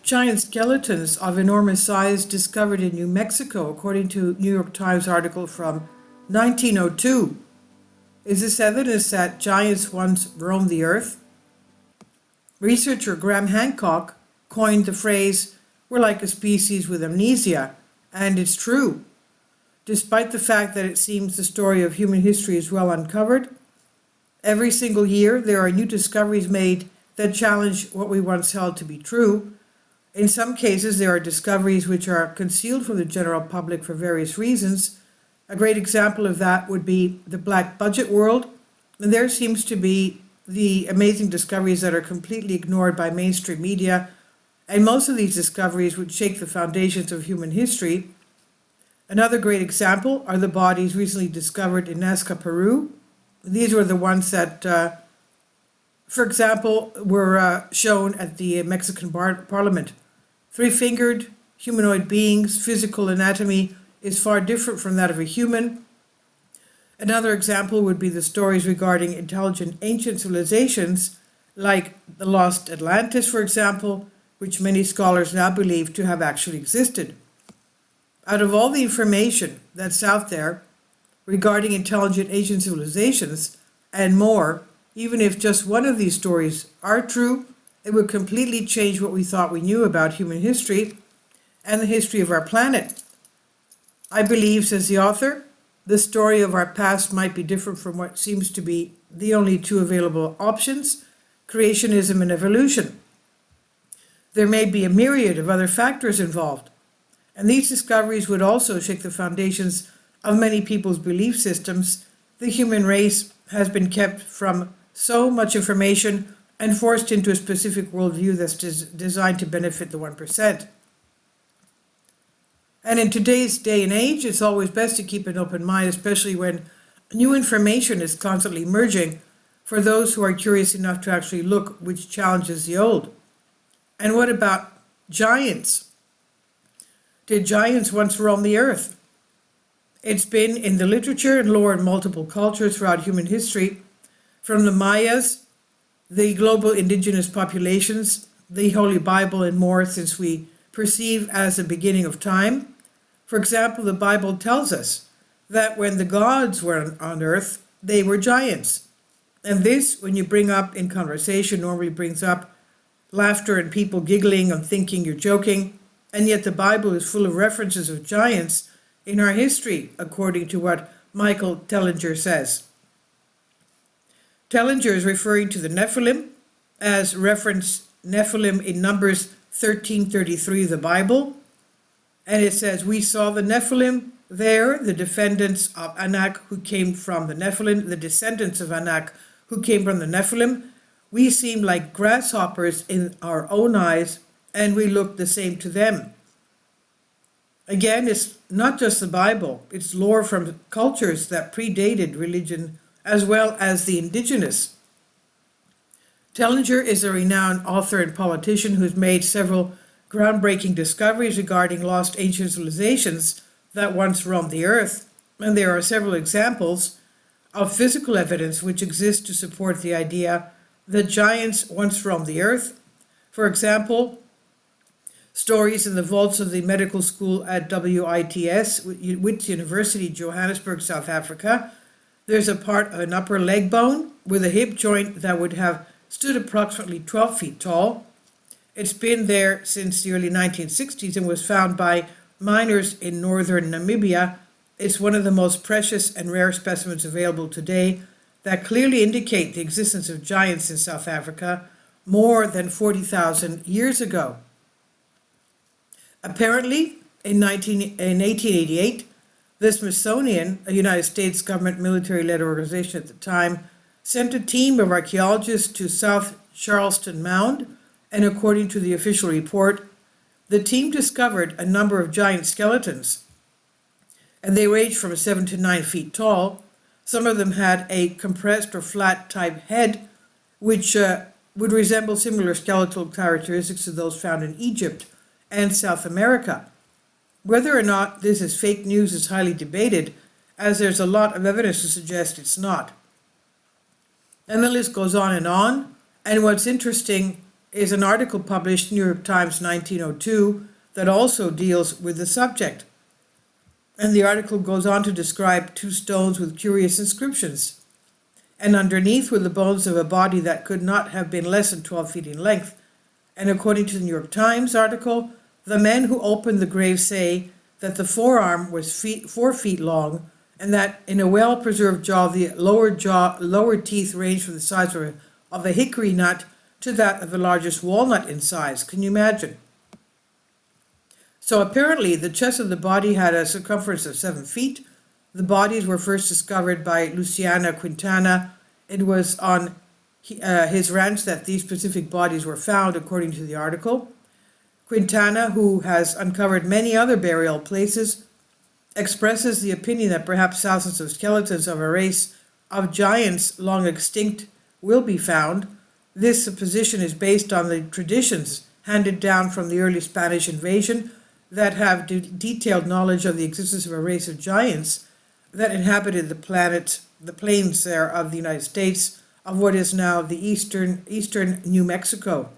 Giant skeletons of enormous size discovered in New Mexico, according to a New York Times article from 1902. Is this evidence that giants once roamed the earth? Researcher Graham Hancock coined the phrase, "We're like a species with amnesia," and it's true. Despite the fact that it seems the story of human history is well uncovered, every single year there are new discoveries made that challenge what we once held to be true. In some cases, there are discoveries which are concealed from the general public for various reasons. A great example of that would be the black budget world. And there seems to be the amazing discoveries that are completely ignored by mainstream media. And most of these discoveries would shake the foundations of human history. Another great example are the bodies recently discovered in Nazca, Peru. These were the ones that, for example, were shown at the Mexican Parliament. Three-fingered humanoid beings, physical anatomy is far different from that of a human. Another example would be the stories regarding intelligent ancient civilizations, like the lost Atlantis, for example, which many scholars now believe to have actually existed. Out of all the information that's out there regarding intelligent ancient civilizations and more, even if just one of these stories are true, it would completely change what we thought we knew about human history and the history of our planet. I believe, says the author, the story of our past might be different from what seems to be the only two available options, creationism and evolution. There may be a myriad of other factors involved, and these discoveries would also shake the foundations of many people's belief systems. The human race has been kept from so much information and forced into a specific worldview that's designed to benefit the 1%. And in today's day and age, it's always best to keep an open mind, especially when new information is constantly emerging for those who are curious enough to actually look, which challenges the old. And what about giants? Did giants once roam the earth? It's been in the literature and lore in multiple cultures throughout human history, from the Mayas, the global indigenous populations, the Holy Bible, and more, since we perceive as the beginning of time. For example, the Bible tells us that when the gods were on earth, they were giants. And this, when you bring up in conversation, normally brings up laughter and people giggling and thinking you're joking. And yet the Bible is full of references of giants in our history, according to what Michael Tellinger says. Tellinger is referring to the Nephilim, as referenced Nephilim in Numbers 13:33 of the Bible. And it says, "We saw the Nephilim there, the descendants of Anak who came from the Nephilim, the descendants of Anak who came from the Nephilim. We seemed like grasshoppers in our own eyes, and we looked the same to them." Again, it's not just the Bible, it's lore from cultures that predated religion as well as the indigenous. Tellinger is a renowned author and politician who's made several groundbreaking discoveries regarding lost ancient civilizations that once roamed the earth, and there are several examples of physical evidence which exists to support the idea that giants once roamed the earth. For example, stories in the vaults of the medical school at WITS, Wits University, Johannesburg, South Africa. There's a part of an upper leg bone with a hip joint that would have stood approximately 12 feet tall. It's been there since the early 1960s and was found by miners in northern Namibia. It's one of the most precious and rare specimens available today that clearly indicate the existence of giants in South Africa more than 40,000 years ago. Apparently, in 1888, the Smithsonian, a United States government military-led organization at the time, sent a team of archaeologists to South Charleston Mound, and according to the official report, the team discovered a number of giant skeletons, and they ranged from 7 to 9 feet tall. Some of them had a compressed or flat type head, which would resemble similar skeletal characteristics to those found in Egypt and South America. Whether or not this is fake news is highly debated, as there's a lot of evidence to suggest it's not. And the list goes on, and what's interesting is an article published in New York Times 1902 that also deals with the subject. And the article goes on to describe two stones with curious inscriptions. And underneath were the bones of a body that could not have been less than 12 feet in length. And according to the New York Times article, the men who opened the grave say that the forearm was 4 feet long, and that in a well-preserved jaw, the lower teeth ranged from the size of a hickory nut to that of the largest walnut in size. Can you imagine? So apparently the chest of the body had a circumference of 7 feet. The bodies were first discovered by Luciano Quintana. It was on his ranch that these specific bodies were found, according to the article. Quintana, who has uncovered many other burial places, expresses the opinion that perhaps thousands of skeletons of a race of giants long extinct will be found. This supposition is based on the traditions handed down from the early Spanish invasion that have detailed knowledge of the existence of a race of giants that inhabited the plains there of the United States, of what is now the eastern New Mexico.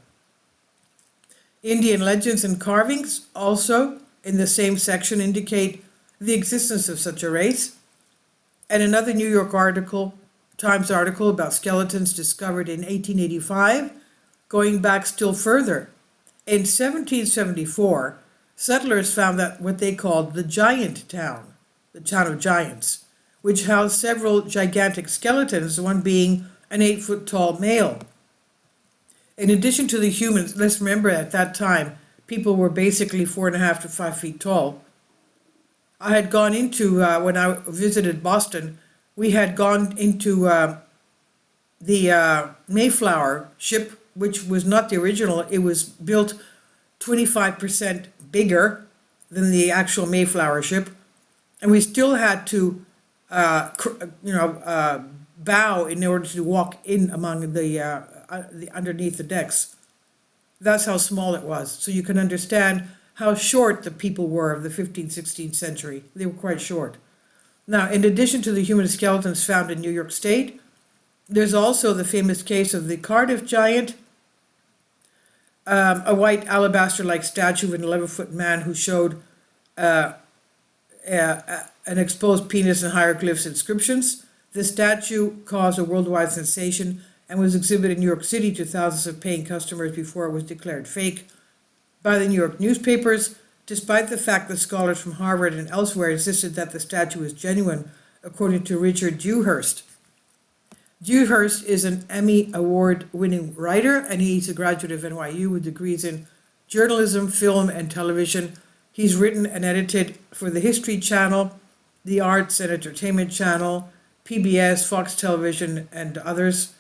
Indian legends and carvings also in the same section indicate the existence of such a race. And another New York Times article about skeletons discovered in 1885, going back still further. In 1774, settlers found that what they called the Giant Town, the town of giants, which housed several gigantic skeletons, one being an 8-foot-tall male. In addition to the humans, let's remember at that time, people were basically 4.5 to 5 feet tall. I had gone into, when I visited Boston, we had gone into the Mayflower ship, which was not the original. It was built 25% bigger than the actual Mayflower ship. And we still had to, bow in order to walk in among the underneath the decks. That's how small it was. So you can understand how short the people were of the 15th, 16th century. They were quite short. Now, in addition to the human skeletons found in New York State, there's also the famous case of the Cardiff giant, a white alabaster-like statue of an 11-foot man who showed an exposed penis and hieroglyphs inscriptions. The statue caused a worldwide sensation and was exhibited in New York City to thousands of paying customers before it was declared fake by the New York newspapers, despite the fact that scholars from Harvard and elsewhere insisted that the statue was genuine, according to Richard Dewhurst. Dewhurst is an Emmy Award-winning writer, and he's a graduate of NYU with degrees in journalism, film, and television. He's written and edited for the History Channel, the Arts and Entertainment Channel, PBS, Fox Television, and others.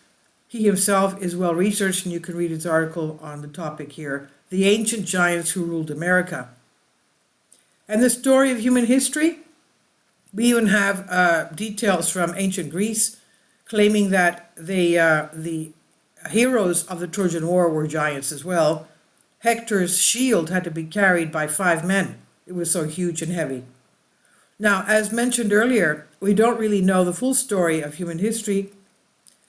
He himself is well researched, and you can read his article on the topic here, The Ancient Giants Who Ruled America. And the story of human history, we even have details from ancient Greece claiming that the heroes of the Trojan War were giants as well. Hector's shield had to be carried by 5 men. It was so huge and heavy. Now, as mentioned earlier, we don't really know the full story of human history.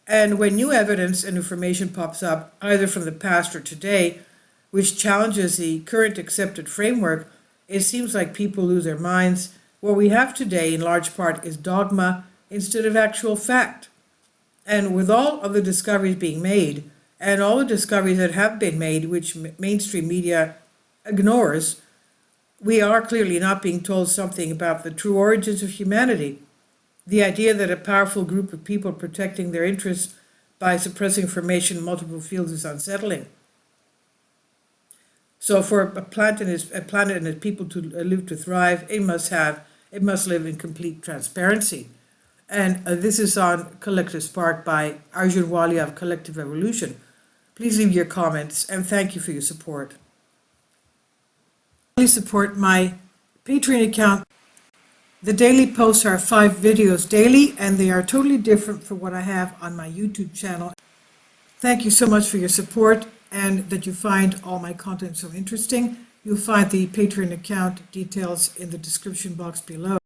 And when new evidence and information pops up, either from the past or today, which challenges the current accepted framework, it seems like people lose their minds. What we have today, in large part, is dogma instead of actual fact. And with all of the discoveries being made, and all the discoveries that have been made, which mainstream media ignores, we are clearly not being told something about the true origins of humanity. The idea that a powerful group of people protecting their interests by suppressing information in multiple fields is unsettling. So for a planet and its people to live to thrive, it must live in complete transparency. And this is on Collective Spark by Arjun Walia of Collective Evolution. Please leave your comments, and thank you for your support. Please support my Patreon account. The daily posts are 5 videos daily, and they are totally different from what I have on my YouTube channel. Thank you so much for your support, and that you find all my content so interesting. You'll find the Patreon account details in the description box below.